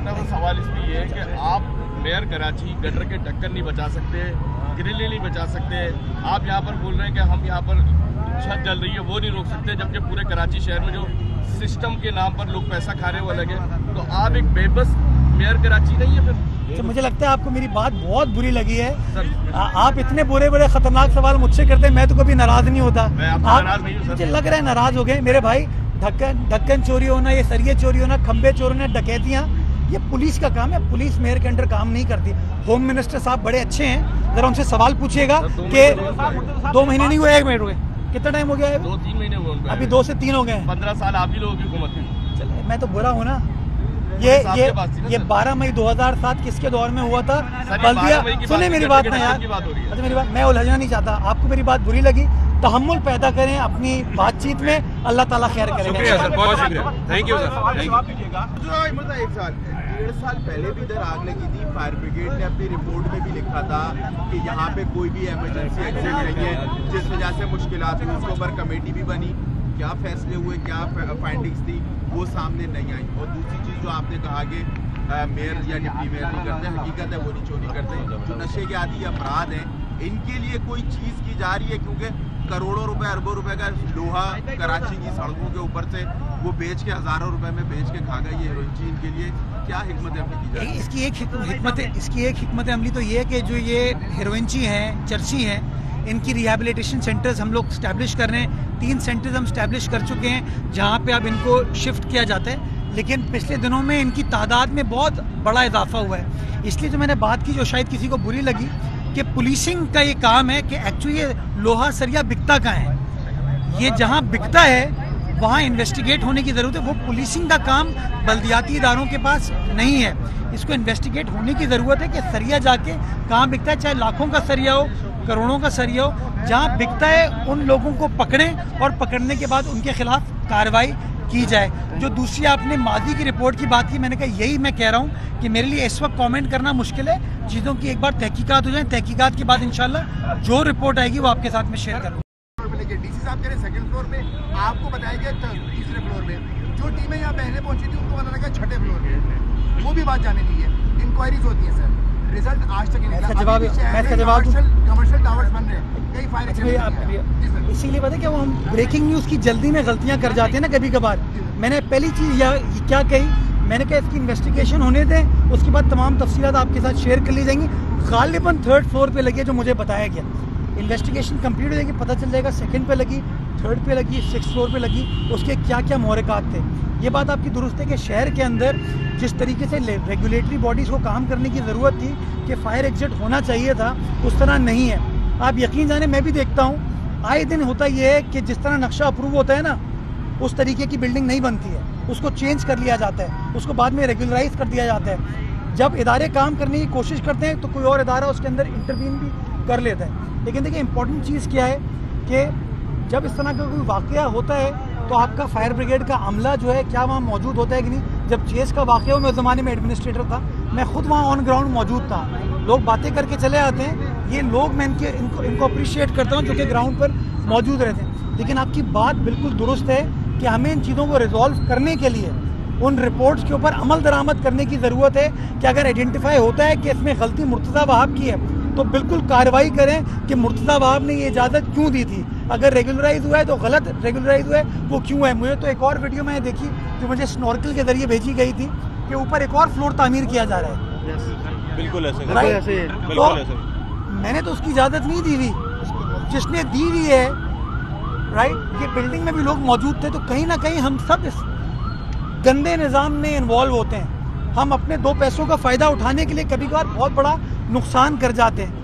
छोटा सा सवाल इसमें ये है कि आप मेयर कराची गटर के ढक्कन नहीं बचा सकते, ग्रिल नहीं बचा सकते, आप यहाँ पर बोल रहे हैं कि हम यहाँ पर छत जल रही है वो नहीं रोक सकते, जबकि पूरे कराची शहर में जो सिस्टम के नाम पर लोग पैसा खा रहे हैं वो अलग है। तो आप एक बेबस मेयर कराची नहीं है फिर? तो मुझे लगता है आपको मेरी बात बहुत बुरी लगी है। आप इतने बुरे बुरे खतरनाक सवाल मुझसे करते हैं, मैं तो कभी नाराज नहीं होता। मुझे लग रहा है नाराज हो गए मेरे भाई। ढक्कन चोरी होना, ये सरिये चोरी होना, खंबे चोरी होना, डकैतियाँ, ये पुलिस का काम है। पुलिस मेयर के अंडर काम नहीं करती। होम मिनिस्टर साहब बड़े अच्छे हैं, जरा उनसे सवाल पूछिएगा कि 2 महीने नहीं हुए, 1 मिनट हुए, कितना टाइम हो गया है? 2-3 महीने हुए, अभी 2 से 3 हो गए। 15 साल आप ही लोगों की हुकूमत है। चलिए, मैं तो बुरा हूँ ना। ये 12 मई 2007 किसके दौर में हुआ था? बल्दिया। सुने मेरी बात ना यार, अच्छा मेरी बात, मैं उलझना नहीं चाहता। आपको मेरी बात बुरी लगी, तहम्मुल पैदा करें अपनी बातचीत में, अल्लाह ताला खैर करेगा। शुक्रिया सर, बहुत शुक्रिया, थैंक यू सर। 1.5 साल पहले भी इधर आग लगी थी। फायर ब्रिगेड ने अपनी रिपोर्ट में भी लिखा था कि यहाँ पे कोई भी इमरजेंसी एग्जिट नहीं है, जिस वजह से मुश्किलात हुई। उसके ऊपर कमेटी भी बनी, क्या फैसले हुए, क्या फाइंडिंग्स थी, वो सामने नहीं आई। और दूसरी चीज़ जो आपने कहा कि मेयर या डिप्टी मेयर नहीं करते, हकीकत है वो नहीं चोरी करते। जो नशे के आदि अपराध हैं, इनके लिए कोई चीज़ की जा रही है, क्योंकि करोड़ों रुपए, अरबों रुपए का लोहा कराची की सड़कों के ऊपर से वो बेच के, हज़ारों रुपए में बेच के खा गई। ये हेरोइन इनके लिए क्या हिकमत अमली की जाए? इसकी एक हिकमत अमली तो ये है कि जो ये हेरोइनची हैं, चर्ची हैं, इनकी रिहैबिलिटेशन सेंटर्स हम लोग स्टैब्लिश कर रहे हैं। 3 सेंटर्स हम स्टैब्लिश कर चुके हैं जहाँ पे अब इनको शिफ्ट किया जाता है। लेकिन पिछले दिनों में इनकी तादाद में बहुत बड़ा इजाफा हुआ है। इसलिए जो मैंने बात की, जो शायद किसी को बुरी लगी, कि पुलिसिंग का ये काम है कि एक्चुअली ये लोहा सरिया बिकता कहाँ है। ये जहाँ बिकता है वहाँ इन्वेस्टिगेट होने की ज़रूरत है। वो पुलिसिंग का काम बल्दियाती इदारों के पास नहीं है। इसको इन्वेस्टिगेट होने की ज़रूरत है कि सरिया जाके कहाँ बिकता है, चाहे लाखों का सरिया हो, करोड़ों का सरिया हो, जहाँ बिकता है उन लोगों को पकड़ें और पकड़ने के बाद उनके खिलाफ कार्रवाई की जाए। जो दूसरी आपने माजी की रिपोर्ट की बात की, मैंने कहा यही मैं कह रहा हूँ कि मेरे लिए इस वक्त कमेंट करना मुश्किल है। चीज़ों की एक बार तहकीकात हो जाए, तहकीकात के बाद इंशाल्लाह जो रिपोर्ट आएगी वो आपके साथ में शेयर करूँगा। डीसी साहब कह रहे सेकंड फ्लोर में, आपको बताया गया तीसरे फ्लोर में। जो टीमें यहाँ पहले पहुंची थी उनको बताया गया 6ठे फ्लोर में। वो भी बात जाने दी है, इंक्वायरीज होती है सर, रिजल्ट आज तक नहीं। कमर्शियल टावर्स बन रहे हैं, कई फायर। इसीलिए पता है क्या, वो हम ब्रेकिंग न्यूज़ की जल्दी में गलतियाँ कर जाते हैं ना कभी कभार। मैंने पहली चीज़ क्या कही, मैंने कहा इसकी इन्वेस्टिगेशन होने दें, उसके बाद तमाम तफसीलात आपके साथ शेयर कर ली जाएंगी। गालिबन 3rd फ्लोर पे लगी है जो मुझे बताया गया। इन्वेस्टिगेशन कंप्लीट हो जाएगी, पता चल जाएगा 2nd पे लगी, 3rd पे लगी, 6th फ्लोर पे लगी, उसके क्या क्या महरक़ात थे। ये बात आपकी दुरुस्त है कि शहर के अंदर जिस तरीके से रेगुलेटरी बॉडीज़ को काम करने की ज़रूरत थी कि फायर एग्जिट होना चाहिए था, उस तरह नहीं है। आप यकीन जाने, मैं भी देखता हूँ आए दिन होता ये है कि जिस तरह नक्शा अप्रूव होता है ना, उस तरीके की बिल्डिंग नहीं बनती है, उसको चेंज कर लिया जाता है, उसको बाद में रेगुलराइज कर दिया जाता है। जब इदारे काम करने की कोशिश करते हैं तो कोई और इदारा उसके अंदर इंटरवीन भी कर लेता है। लेकिन देखिए इम्पोर्टेंट चीज़ क्या है कि जब इस तरह का कोई वाक़या होता है तो आपका फायर ब्रिगेड का अमला जो है क्या वहाँ मौजूद होता है कि नहीं। जब चेस का वाक़या, मैं उस ज़माने में एडमिनिस्ट्रेटर था, मैं खुद वहाँ ऑन ग्राउंड मौजूद था। लोग बातें करके चले आते हैं, ये लोग, मैं इनको अप्रिशिएट करता हूँ जो कि ग्राउंड पर मौजूद रहते हैं। लेकिन आपकी बात बिल्कुल दुरुस्त है कि हमें इन चीज़ों को रिजॉल्व करने के लिए उन रिपोर्ट्स के ऊपर अमल दरामद करने की ज़रूरत है कि अगर आइडेंटिफाई होता है कि इसमें गलती मुर्तज़ा वहाब की है तो बिल्कुल कार्रवाई करें कि मुर्तज़ा वहाब ने ये इजाज़त क्यों दी थी। अगर रेगुलराइज हुआ है तो गलत रेगुलराइज हुआ है वो क्यों है। मुझे तो एक और वीडियो मैंने देखी जो मुझे स्नॉर्कल के ज़रिए भेजी गई थी कि ऊपर एक और फ्लोर तामीर किया जा रहा है। बिल्कुल ऐसे, तो मैंने तो उसकी इजाज़त नहीं दी हुई, जिसने दी हुई है, राइट, ये बिल्डिंग में भी लोग मौजूद थे। तो कहीं ना कहीं हम सब इस गंदे निज़ाम में इन्वॉल्व होते हैं। हम अपने 2 पैसों का फ़ायदा उठाने के लिए कभी कभार बहुत बड़ा नुकसान कर जाते हैं।